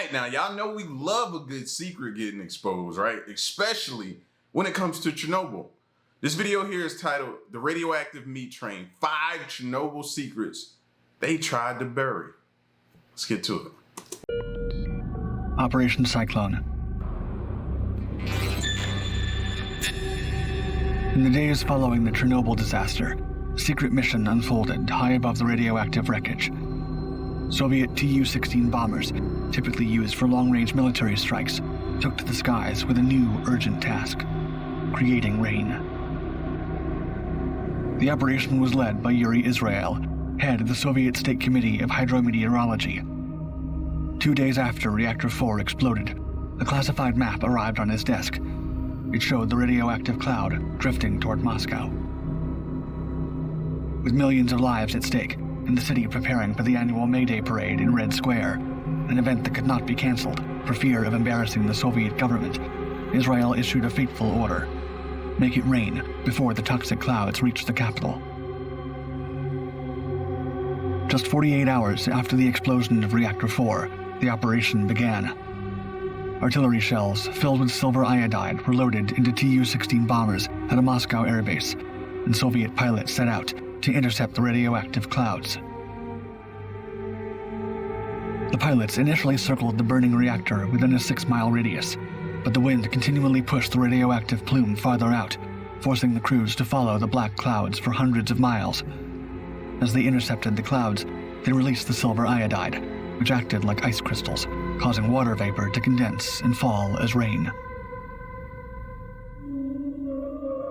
right, now y'all know we love a good secret getting exposed, right? Especially when it comes to Chernobyl. This video here is titled The Radioactive Meat Train, 5 Chernobyl Secrets They Tried to Bury. Let's get to it. Operation Cyclone. In the days following the Chernobyl disaster, a secret mission unfolded high above the radioactive wreckage. Soviet Tu-16 bombers, typically used for long-range military strikes, took to the skies with a new urgent task: creating rain. The operation was led by Yuri Israel, head of the Soviet State Committee of Hydrometeorology. 2 days after Reactor 4 exploded, a classified map arrived on his desk. It showed the radioactive cloud drifting toward Moscow. With millions of lives at stake, and the city preparing for the annual May Day parade in Red Square, an event that could not be cancelled for fear of embarrassing the Soviet government, Israel issued a fateful order: make it rain before the toxic clouds reach the capital. Just 48 hours after the explosion of Reactor 4, the operation began. Artillery shells filled with silver iodide were loaded into Tu-16 bombers at a Moscow airbase, and Soviet pilots set out to intercept the radioactive clouds. The pilots initially circled the burning reactor within a 6-mile radius, but the wind continually pushed the radioactive plume farther out, forcing the crews to follow the black clouds for hundreds of miles. As they intercepted the clouds, they released the silver iodide, which acted like ice crystals, causing water vapor to condense and fall as rain.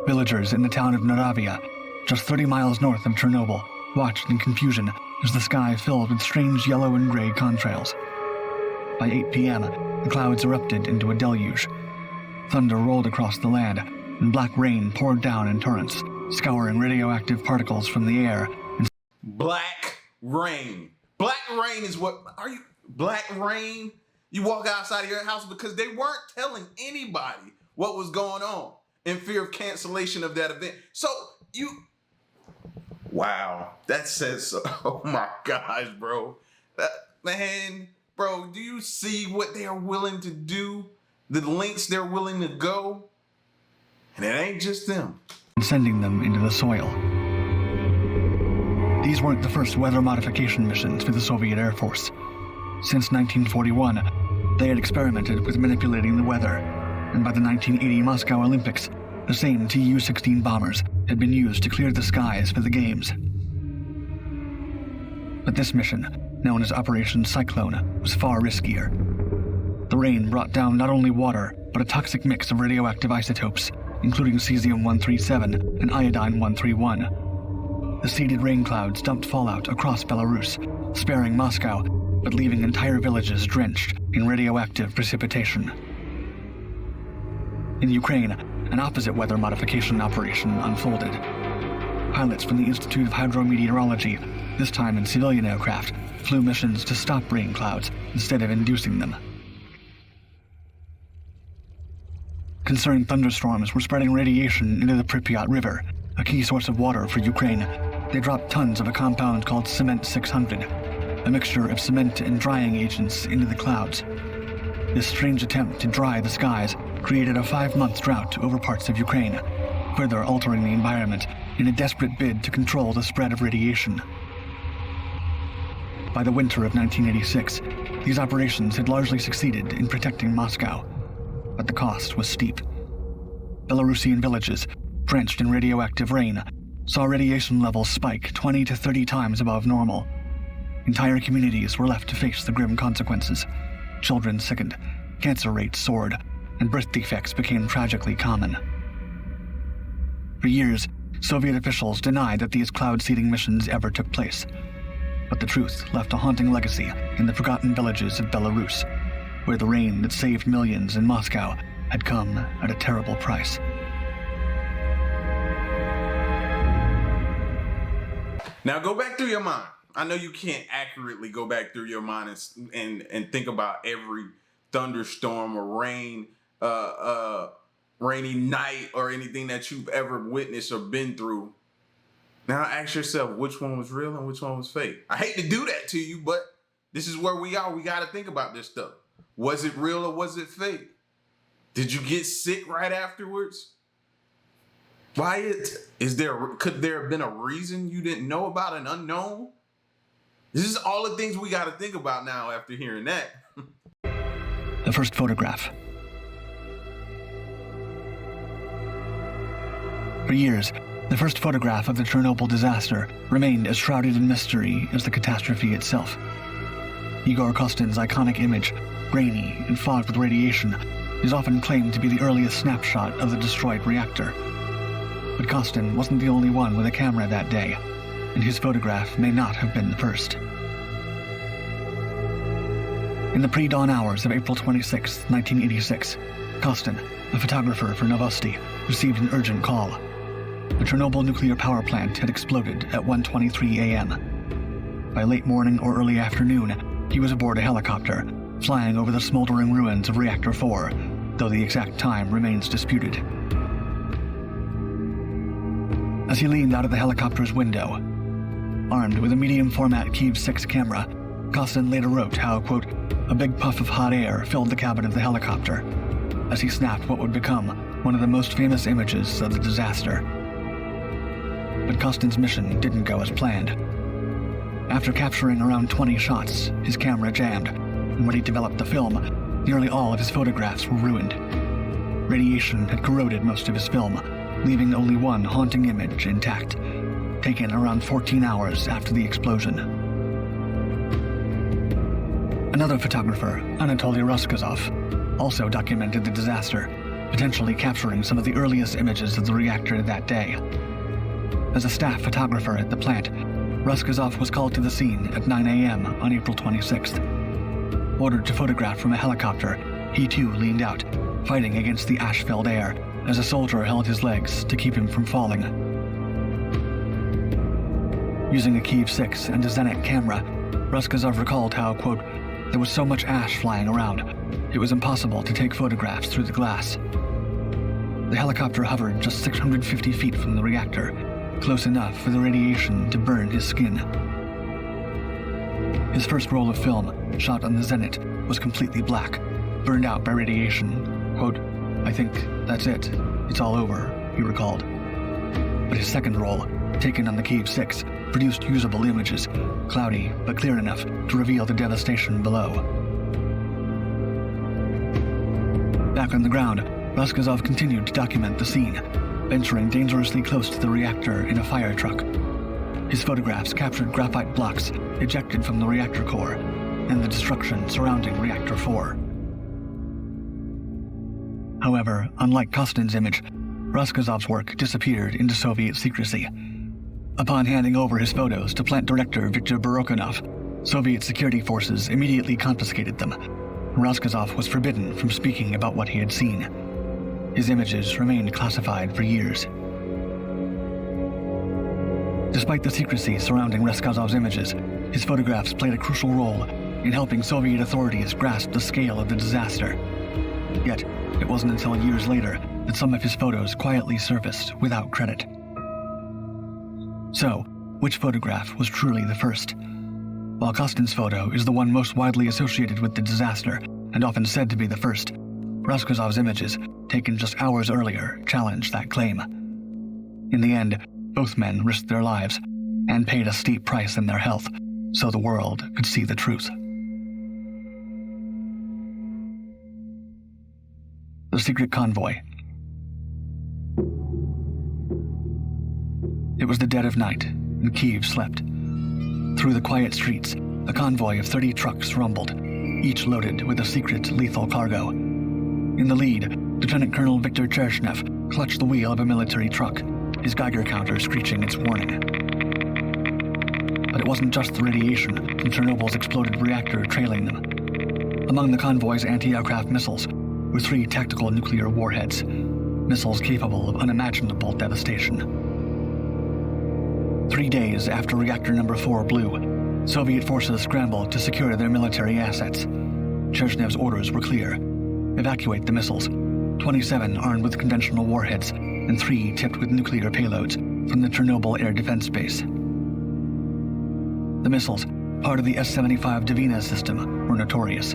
Villagers in the town of Naravia, just 30 miles north of Chernobyl, watched in confusion as the sky filled with strange yellow and gray contrails. By 8 p.m., the clouds erupted into a deluge. Thunder rolled across the land, and black rain poured down in torrents, scouring radioactive particles from the air. Black rain. Black rain is what... Black rain? You walk outside of your house because they weren't telling anybody what was going on in fear of cancellation of that event. So you... Wow. That says so. Oh my gosh, bro. Man, bro, do you see what they are willing to do? The lengths they're willing to go? And it ain't just them. Sending them into the soil. These weren't the first weather modification missions for the Soviet Air Force. Since 1941, they had experimented with manipulating the weather, and by the 1980 Moscow Olympics, the same Tu-16 bombers had been used to clear the skies for the Games. But this mission, known as Operation Cyclone, was far riskier. The rain brought down not only water, but a toxic mix of radioactive isotopes, including cesium-137 and iodine-131. The seeded rain clouds dumped fallout across Belarus, sparing Moscow, but leaving entire villages drenched in radioactive precipitation. In Ukraine, an opposite weather modification operation unfolded. Pilots from the Institute of Hydrometeorology, this time in civilian aircraft, flew missions to stop rain clouds instead of inducing them. Concerned thunderstorms were spreading radiation into the Pripyat River, a key source of water for Ukraine. They dropped tons of a compound called Cement 600, a mixture of cement and drying agents, into the clouds. This strange attempt to dry the skies created a 5-month drought over parts of Ukraine, further altering the environment in a desperate bid to control the spread of radiation. By the winter of 1986, these operations had largely succeeded in protecting Moscow, but the cost was steep. Belarusian villages, drenched in radioactive rain, saw radiation levels spike 20 to 30 times above normal. Entire communities were left to face the grim consequences. Children sickened, cancer rates soared, and birth defects became tragically common. For years, Soviet officials denied that these cloud-seeding missions ever took place. But the truth left a haunting legacy in the forgotten villages of Belarus, where the rain that saved millions in Moscow had come at a terrible price. Now go back through your mind. I know you can't accurately go back through your mind and think about every thunderstorm or rainy night or anything that you've ever witnessed or been through. Now ask yourself which one was real and which one was fake. I hate to do that to you, but this is where we are. We got to think about this stuff. Was it real or was it fake? Did you get sick right afterwards? Could there have been a reason you didn't know about an unknown? This is all the things we got to think about now after hearing that. The first photograph. For years, the first photograph of the Chernobyl disaster remained as shrouded in mystery as the catastrophe itself. Igor Kostin's iconic image, grainy and fogged with radiation, is often claimed to be the earliest snapshot of the destroyed reactor. But Kostin wasn't the only one with a camera that day, and his photograph may not have been the first. In the pre-dawn hours of April 26, 1986, Kostin, a photographer for Novosti, received an urgent call. The Chernobyl nuclear power plant had exploded at 1:23 a.m. By late morning or early afternoon, he was aboard a helicopter, flying over the smoldering ruins of Reactor 4, though the exact time remains disputed. As he leaned out of the helicopter's window, armed with a medium-format Kiev 6 camera, Kostin later wrote how, quote, a big puff of hot air filled the cabin of the helicopter, as he snapped what would become one of the most famous images of the disaster. But Kostin's mission didn't go as planned. After capturing around 20 shots, his camera jammed, and when he developed the film, nearly all of his photographs were ruined. Radiation had corroded most of his film, leaving only one haunting image intact, taken around 14 hours after the explosion. Another photographer, Anatoly Roskazov, also documented the disaster, potentially capturing some of the earliest images of the reactor that day. As a staff photographer at the plant, Roskazov was called to the scene at 9 a.m. on April 26th. Ordered to photograph from a helicopter, he too leaned out, fighting against the ash-filled air as a soldier held his legs to keep him from falling. Using a Kiev 6 and a Zenit camera, Roskazov recalled how, quote, there was so much ash flying around, it was impossible to take photographs through the glass. The helicopter hovered just 650 feet from the reactor, close enough for the radiation to burn his skin. His first roll of film, shot on the Zenit, was completely black, burned out by radiation. Quote, I think that's it. It's all over, he recalled. But his second roll, taken on the Kiev 6, produced usable images, cloudy but clear enough to reveal the devastation below. Back on the ground, Roskazov continued to document the scene, venturing dangerously close to the reactor in a fire truck. His photographs captured graphite blocks ejected from the reactor core and the destruction surrounding Reactor 4. However, unlike Kostin's image, Roskazov's work disappeared into Soviet secrecy. Upon handing over his photos to plant director Viktor Barokhanov, Soviet security forces immediately confiscated them. Roskazov was forbidden from speaking about what he had seen. His images remained classified for years. Despite the secrecy surrounding Roskazov's images, his photographs played a crucial role in helping Soviet authorities grasp the scale of the disaster. Yet, it wasn't until years later that some of his photos quietly surfaced without credit. So, which photograph was truly the first? While Kostin's photo is the one most widely associated with the disaster and often said to be the first, Roskazov's images, taken just hours earlier, challenged that claim. In the end, both men risked their lives and paid a steep price in their health so the world could see the truth. The Secret Convoy. It was the dead of night, and Kiev slept. Through the quiet streets, a convoy of 30 trucks rumbled, each loaded with a secret lethal cargo. In the lead, Lieutenant Colonel Viktor Chershnev clutched the wheel of a military truck, his Geiger counter screeching its warning. But it wasn't just the radiation from Chernobyl's exploded reactor trailing them. Among the convoy's anti-aircraft missiles were 3 tactical nuclear warheads, missiles capable of unimaginable devastation. 3 days after reactor number 4 blew, Soviet forces scrambled to secure their military assets. Chershnyev's orders were clear. Evacuate the missiles, 27 armed with conventional warheads and 3 tipped with nuclear payloads from the Chernobyl Air Defense Base. The missiles, part of the S-75 Dvina system, were notorious.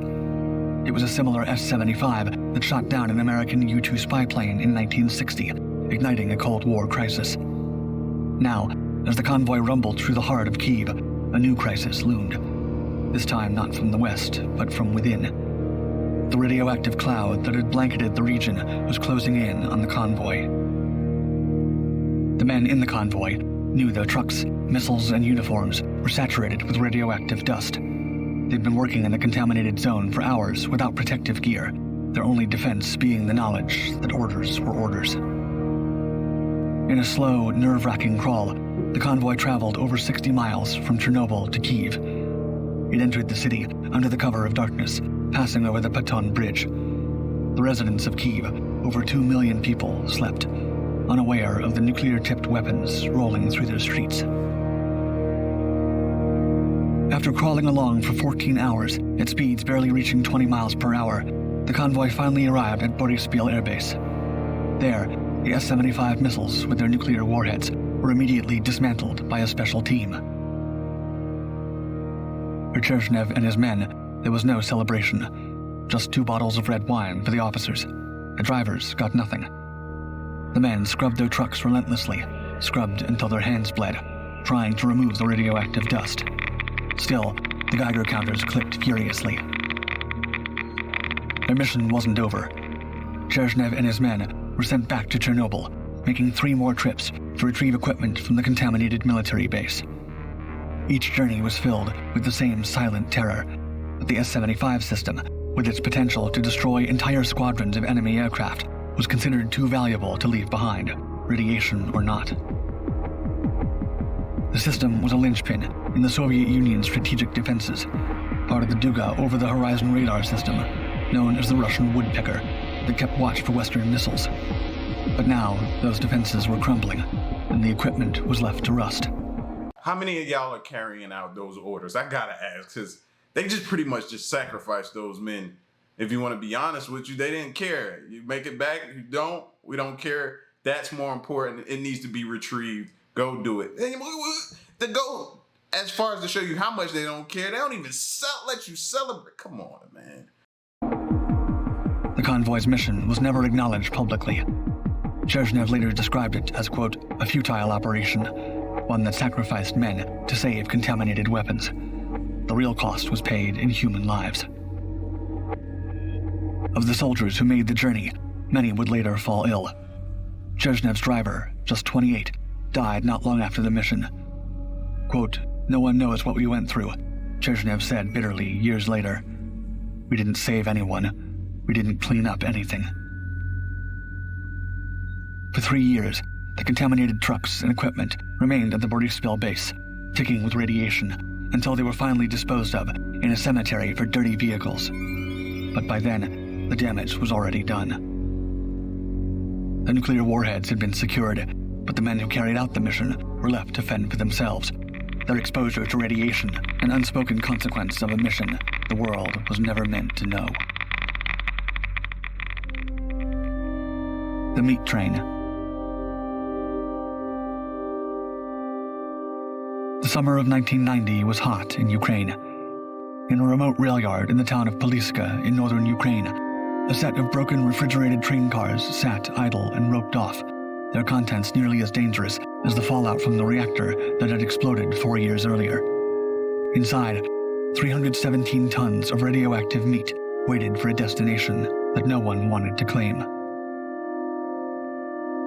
It was a similar S-75 that shot down an American U-2 spy plane in 1960, igniting a Cold War crisis. Now, as the convoy rumbled through the heart of Kyiv, a new crisis loomed. This time not from the west, but from within. The radioactive cloud that had blanketed the region was closing in on the convoy. The men in the convoy knew their trucks, missiles, and uniforms were saturated with radioactive dust. They'd been working in the contaminated zone for hours without protective gear, their only defense being the knowledge that orders were orders. In a slow, nerve-wracking crawl, the convoy traveled over 60 miles from Chernobyl to Kyiv. It entered the city under the cover of darkness, passing over the Paton Bridge. The residents of Kyiv, over 2 million people, slept, unaware of the nuclear-tipped weapons rolling through their streets. After crawling along for 14 hours, at speeds barely reaching 20 miles per hour, the convoy finally arrived at Boryspil Air Base. There, the S-75 missiles with their nuclear warheads were immediately dismantled by a special team. For Chernobyl and his men, there was no celebration, just 2 bottles of red wine for the officers. The drivers got nothing. The men scrubbed their trucks relentlessly, scrubbed until their hands bled, trying to remove the radioactive dust. Still, the Geiger counters clicked furiously. Their mission wasn't over. Chernobyl and his men were sent back to Chernobyl, making 3 more trips to retrieve equipment from the contaminated military base. Each journey was filled with the same silent terror, but the S-75 system, with its potential to destroy entire squadrons of enemy aircraft, was considered too valuable to leave behind, radiation or not. The system was a linchpin in the Soviet Union's strategic defenses, part of the Duga over-the-horizon radar system, known as the Russian Woodpecker, that kept watch for Western missiles. But now, those defenses were crumbling, and the equipment was left to rust. How many of y'all are carrying out those orders? I gotta ask, because they just pretty much just sacrificed those men. If you want to be honest with you, they didn't care. You make it back, if you don't, we don't care. That's more important. It needs to be retrieved. Go do it. To go as far as to show you how much they don't care, they don't even let you celebrate. Come on, man. The convoy's mission was never acknowledged publicly. Chernobyl later described it as, quote, a futile operation, one that sacrificed men to save contaminated weapons. The real cost was paid in human lives. Of the soldiers who made the journey, many would later fall ill. Chernobyl's driver, just 28, died not long after the mission. Quote, no one knows what we went through, Chernobyl said bitterly years later. We didn't save anyone. We didn't clean up anything. For 3 years, the contaminated trucks and equipment remained at the Boryspil base, ticking with radiation, until they were finally disposed of in a cemetery for dirty vehicles. But by then, the damage was already done. The nuclear warheads had been secured, but the men who carried out the mission were left to fend for themselves. Their exposure to radiation, an unspoken consequence of a mission the world was never meant to know. The meat train. The summer of 1990 was hot in Ukraine. In a remote rail yard in the town of Poliska in northern Ukraine, a set of broken refrigerated train cars sat idle and roped off, their contents nearly as dangerous as the fallout from the reactor that had exploded 4 years earlier. Inside, 317 tons of radioactive meat waited for a destination that no one wanted to claim.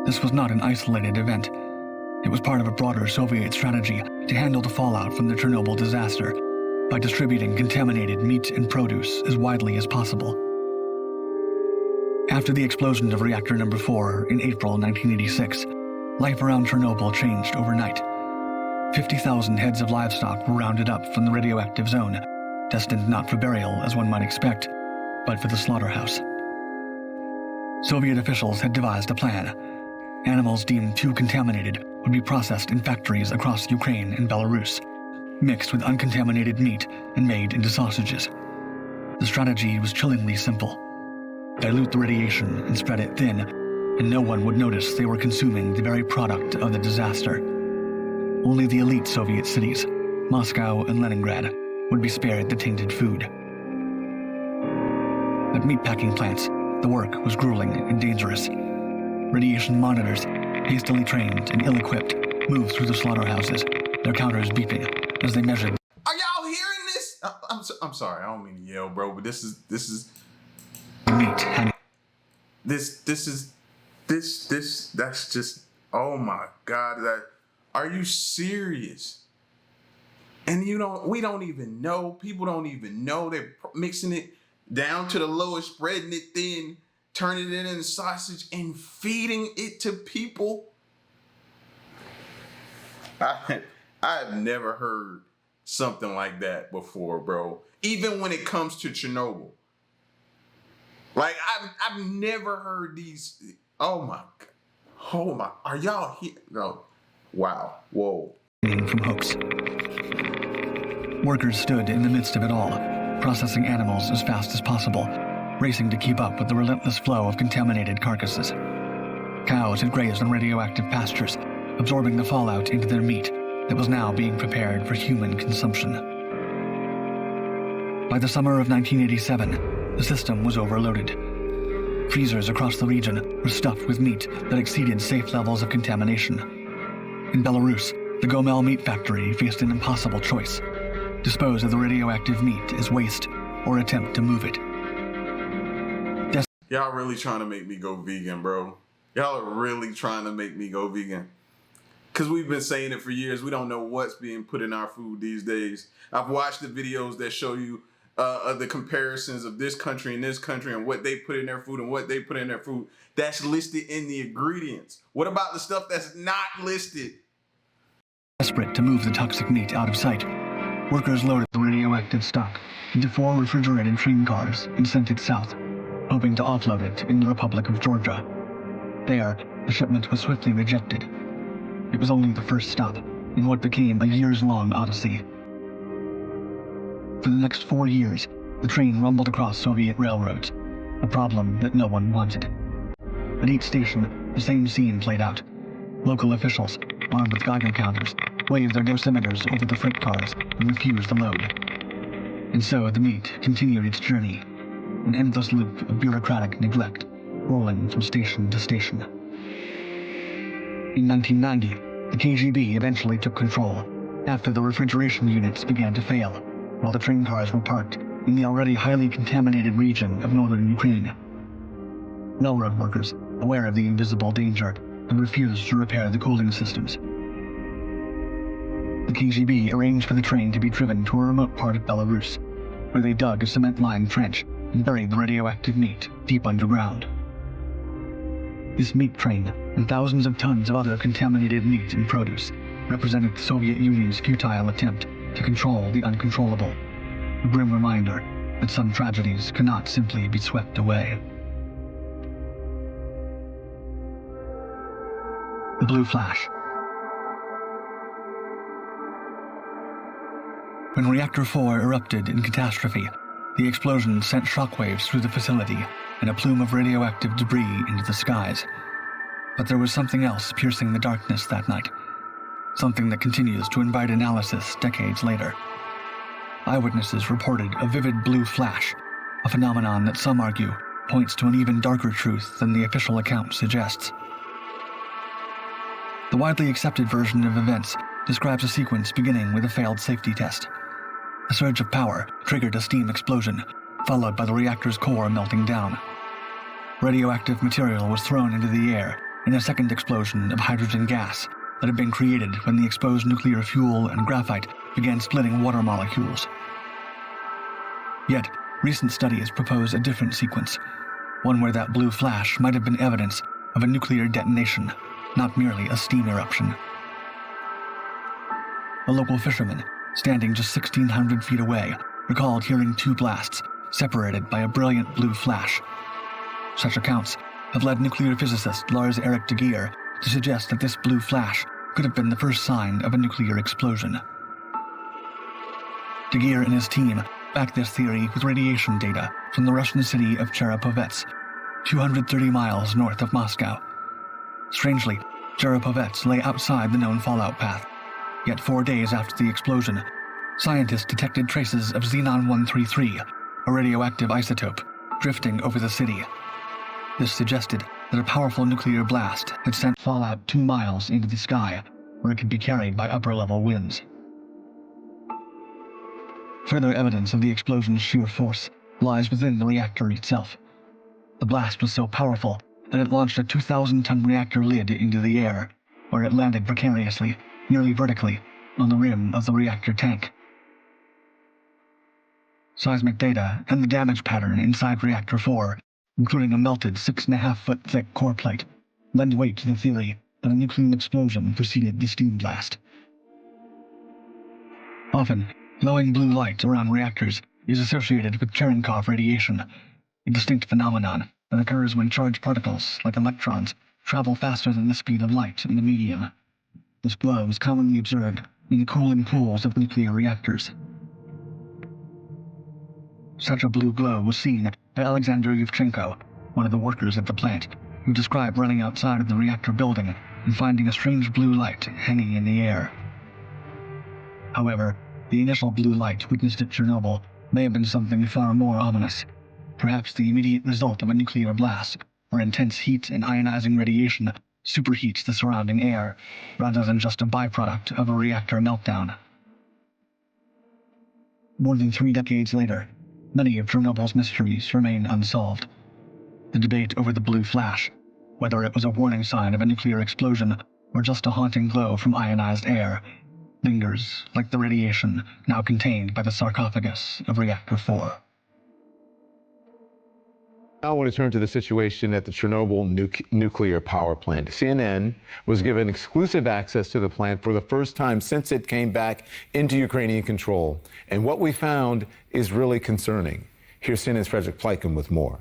This was not an isolated event. It was part of a broader Soviet strategy to handle the fallout from the Chernobyl disaster by distributing contaminated meat and produce as widely as possible. After the explosion of reactor number 4 in April 1986, life around Chernobyl changed overnight. 50,000 heads of livestock were rounded up from the radioactive zone, destined not for burial as one might expect, but for the slaughterhouse. Soviet officials had devised a plan. Animals deemed too contaminated would be processed in factories across Ukraine and Belarus, mixed with uncontaminated meat and made into sausages. The strategy was chillingly simple. Dilute the radiation and spread it thin, and no one would notice they were consuming the very product of the disaster. Only the elite Soviet cities, Moscow and Leningrad, would be spared the tainted food. At meatpacking plants, the work was grueling and dangerous. Radiation monitors, hastily trained and ill-equipped, moved through the slaughterhouses, their counters beeping as they measured. Are y'all hearing this? I'm sorry, I don't mean to yell, bro, but this is meat. That's just, oh my God, are you serious? And we don't even know, people don't even know, they're mixing it down to the lowest, spreading it thin, turning it into sausage and feeding it to people. I've never heard something like that before, bro. Even when it comes to Chernobyl. Like, I've never heard these. Oh my, are y'all here? No. Wow. Whoa. From hooks. Workers stood in the midst of it all, processing animals as fast as possible, racing to keep up with the relentless flow of contaminated carcasses. Cows had grazed on radioactive pastures, absorbing the fallout into their meat that was now being prepared for human consumption. By the summer of 1987, the system was overloaded. Freezers across the region were stuffed with meat that exceeded safe levels of contamination. In Belarus, the Gomel meat factory faced an impossible choice: dispose of the radioactive meat as waste or attempt to move it. Y'all really trying to make me go vegan, bro. Y'all are really trying to make me go vegan. Because we've been saying it for years. We don't know what's being put in our food these days. I've watched the videos that show you the comparisons of this country and what they put in their food and what they put in their food. That's listed in the ingredients. What about the stuff that's not listed? Desperate to move the toxic meat out of sight, workers loaded the radioactive stock into 4 refrigerated train cars and sent it south, hoping to offload it in the Republic of Georgia. There, the shipment was swiftly rejected. It was only the first stop in what became a years-long odyssey. For the next 4 years, the train rumbled across Soviet railroads, a problem that no one wanted. At each station, the same scene played out. Local officials, armed with Geiger counters, waved their dosimeters over the freight cars and refused the load. And so the meat continued its journey, an endless loop of bureaucratic neglect, rolling from station to station. In 1990, the KGB eventually took control, after the refrigeration units began to fail, while the train cars were parked in the already highly contaminated region of northern Ukraine. Railroad workers, aware of the invisible danger, had refused to repair the cooling systems. The KGB arranged for the train to be driven to a remote part of Belarus, where they dug a cement-lined trench and buried the radioactive meat deep underground. This meat train, and thousands of tons of other contaminated meat and produce, represented the Soviet Union's futile attempt to control the uncontrollable, a grim reminder that some tragedies cannot simply be swept away. The blue flash. When Reactor 4 erupted in catastrophe, the explosion sent shockwaves through the facility and a plume of radioactive debris into the skies. But there was something else piercing the darkness that night, something that continues to invite analysis decades later. Eyewitnesses reported a vivid blue flash, a phenomenon that some argue points to an even darker truth than the official account suggests. The widely accepted version of events describes a sequence beginning with a failed safety test. A surge of power triggered a steam explosion, followed by the reactor's core melting down. Radioactive material was thrown into the air in a second explosion of hydrogen gas that had been created when the exposed nuclear fuel and graphite began splitting water molecules. Yet, recent studies propose a different sequence, one where that blue flash might have been evidence of a nuclear detonation, not merely a steam eruption. A local fisherman, standing just 1,600 feet away, recalled hearing 2 blasts, separated by a brilliant blue flash. Such accounts have led nuclear physicist Lars Erik de Geer to suggest that this blue flash could have been the first sign of a nuclear explosion. De Geer and his team backed this theory with radiation data from the Russian city of Chernobyl, 230 miles north of Moscow. Strangely, Chernobyl lay outside the known fallout path. Yet 4 days after the explosion, scientists detected traces of xenon-133, a radioactive isotope, drifting over the city. This suggested that a powerful nuclear blast had sent fallout 2 miles into the sky, where it could be carried by upper-level winds. Further evidence of the explosion's sheer force lies within the reactor itself. The blast was so powerful that it launched a 2,000-ton reactor lid into the air, where it landed precariously, nearly vertically, on the rim of the reactor tank. Seismic data and the damage pattern inside Reactor 4, including a melted 6.5-foot thick core plate, lend weight to the theory that a nuclear explosion preceded the steam blast. Often, glowing blue light around reactors is associated with Cherenkov radiation, a distinct phenomenon that occurs when charged particles, like electrons, travel faster than the speed of light in the medium. This glow is commonly observed in the cooling pools of nuclear reactors. Such a blue glow was seen by Alexander Yevchenko, one of the workers at the plant, who described running outside of the reactor building and finding a strange blue light hanging in the air. However, the initial blue light witnessed at Chernobyl may have been something far more ominous, perhaps the immediate result of a nuclear blast, where intense heat and ionizing radiation superheats the surrounding air, rather than just a byproduct of a reactor meltdown. More than 3 decades later, many of Chernobyl's mysteries remain unsolved. The debate over the blue flash, whether it was a warning sign of a nuclear explosion or just a haunting glow from ionized air, lingers like the radiation now contained by the sarcophagus of Reactor 4. I want to turn to the situation at the Chernobyl nuclear power plant. CNN was given exclusive access to the plant for the first time since it came back into Ukrainian control. And what we found is really concerning. Here's CNN's Frederick Pleiken with more.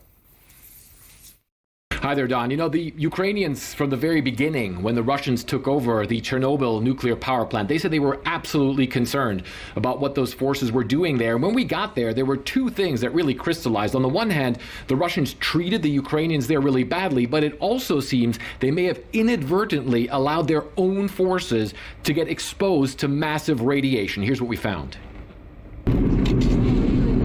Hi there, Don. You know, the Ukrainians, from the very beginning, when the Russians took over the Chernobyl nuclear power plant, they said they were absolutely concerned about what those forces were doing there. And when we got there were 2 things that really crystallized. On the one hand, the Russians treated the Ukrainians there really badly, but it also seems they may have inadvertently allowed their own forces to get exposed to massive radiation. Here's what we found.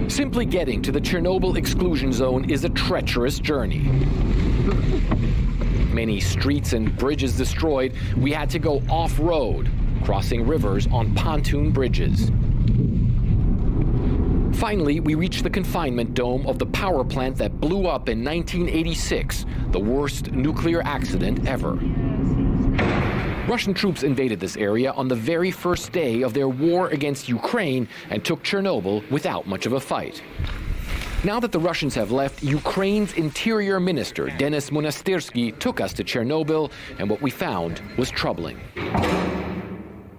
Simply getting to the Chernobyl exclusion zone is a treacherous journey. Many streets and bridges destroyed. We had to go off-road, crossing rivers on pontoon bridges. Finally, we reached the confinement dome of the power plant that blew up in 1986, the worst nuclear accident ever. Russian troops invaded this area on the very first day of their war against Ukraine and took Chernobyl without much of a fight. Now that the Russians have left, Ukraine's Interior Minister, Denis Monastyrsky, took us to Chernobyl, and what we found was troubling.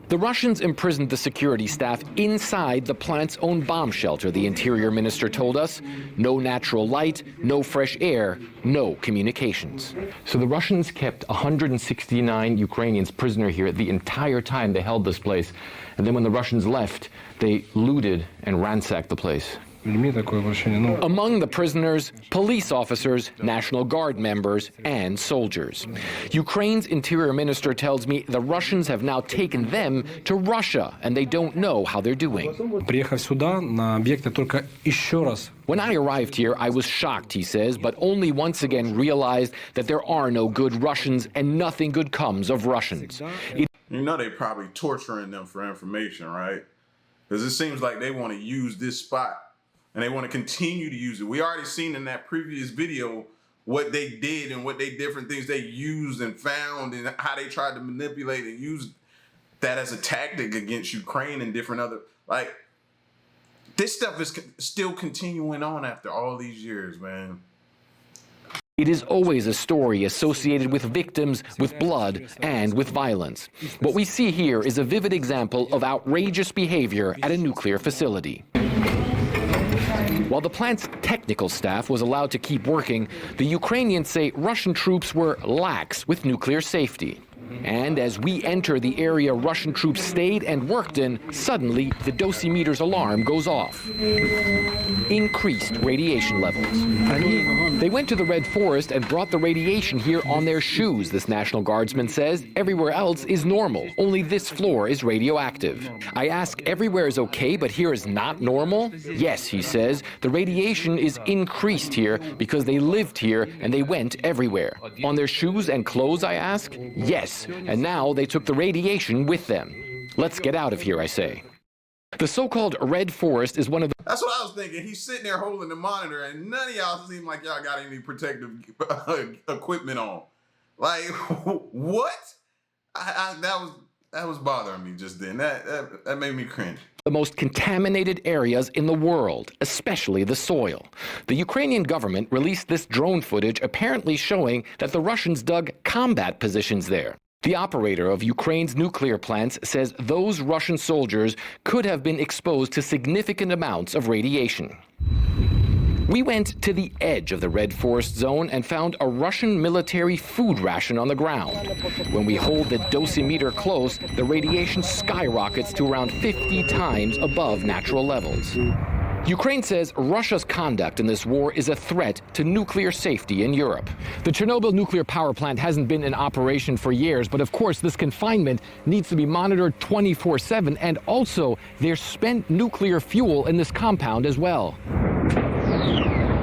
The Russians imprisoned the security staff inside the plant's own bomb shelter, the Interior Minister told us. No natural light, no fresh air, no communications. So the Russians kept 169 Ukrainians prisoner here the entire time they held this place. And then when the Russians left, they looted and ransacked the place. Among the prisoners, police officers, National Guard members, and soldiers. Ukraine's Interior Minister tells me the Russians have now taken them to Russia, and they don't know how they're doing. When I arrived here, I was shocked, he says, but only once again realized that there are no good Russians and nothing good comes of Russians. You know they're probably torturing them for information, right? Because it seems like they want to use this spot. And they want to continue to use it. We already seen in that previous video what they did and what they different things they used and found and how they tried to manipulate and use that as a tactic against Ukraine and different other, like, this stuff is still continuing on after all these years, man. It is always a story associated with victims, with blood, and with violence. What we see here is a vivid example of outrageous behavior at a nuclear facility. While the plant's technical staff was allowed to keep working, the Ukrainians say Russian troops were lax with nuclear safety. And as we enter the area Russian troops stayed and worked in, suddenly the dosimeter's alarm goes off. Increased radiation levels. They went to the Red Forest and brought the radiation here on their shoes, this National Guardsman says. Everywhere else is normal. Only this floor is radioactive. I ask, everywhere is okay, but here is not normal? Yes, he says. The radiation is increased here because they lived here and they went everywhere. On their shoes and clothes, I ask? Yes. And now they took the radiation with them. Let's get out of here, I say. The so-called Red Forest is one of the... That's what I was thinking. He's sitting there holding the monitor, and none of y'all seem like y'all got any protective equipment on. Like, what? That was bothering me just then. That made me cringe. The most contaminated areas in the world, especially the soil. The Ukrainian government released this drone footage apparently showing that the Russians dug combat positions there. The operator of Ukraine's nuclear plants says those Russian soldiers could have been exposed to significant amounts of radiation. We went to the edge of the Red Forest zone and found a Russian military food ration on the ground. When we hold the dosimeter close, the radiation skyrockets to around 50 times above natural levels. Ukraine says Russia's conduct in this war is a threat to nuclear safety in Europe. The Chernobyl nuclear power plant hasn't been in operation for years, but of course this confinement needs to be monitored 24/7, and also there's spent nuclear fuel in this compound as well.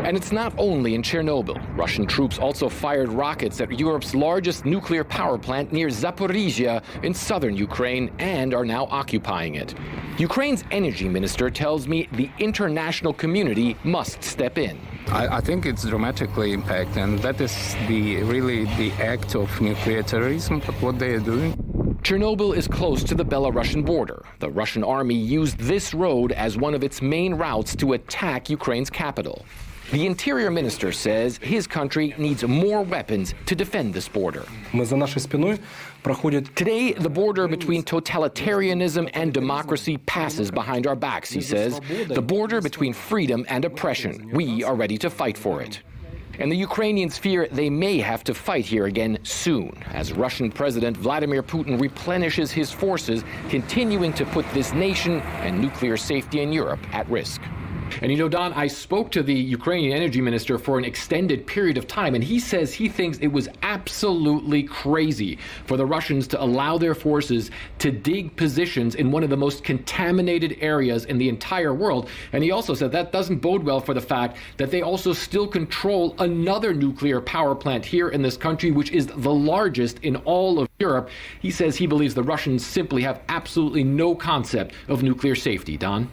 And it's not only in Chernobyl. Russian troops also fired rockets at Europe's largest nuclear power plant near Zaporizhia in southern Ukraine and are now occupying it. Ukraine's energy minister tells me the international community must step in. I think it's dramatically impact, and that is really the act of nuclear terrorism, what they are doing. Chernobyl is close to the Belarusian border. The Russian army used this road as one of its main routes to attack Ukraine's capital. The interior minister says his country needs more weapons to defend this border. Today, the border between totalitarianism and democracy passes behind our backs, he says. The border between freedom and oppression. We are ready to fight for it. And the Ukrainians fear they may have to fight here again soon, as Russian President Vladimir Putin replenishes his forces, continuing to put this nation and nuclear safety in Europe at risk. And you know, Don, I spoke to the Ukrainian energy minister for an extended period of time, and he says he thinks it was absolutely crazy for the Russians to allow their forces to dig positions in one of the most contaminated areas in the entire world. And he also said that doesn't bode well for the fact that they also still control another nuclear power plant here in this country, which is the largest in all of Europe. He says he believes the Russians simply have absolutely no concept of nuclear safety. Don?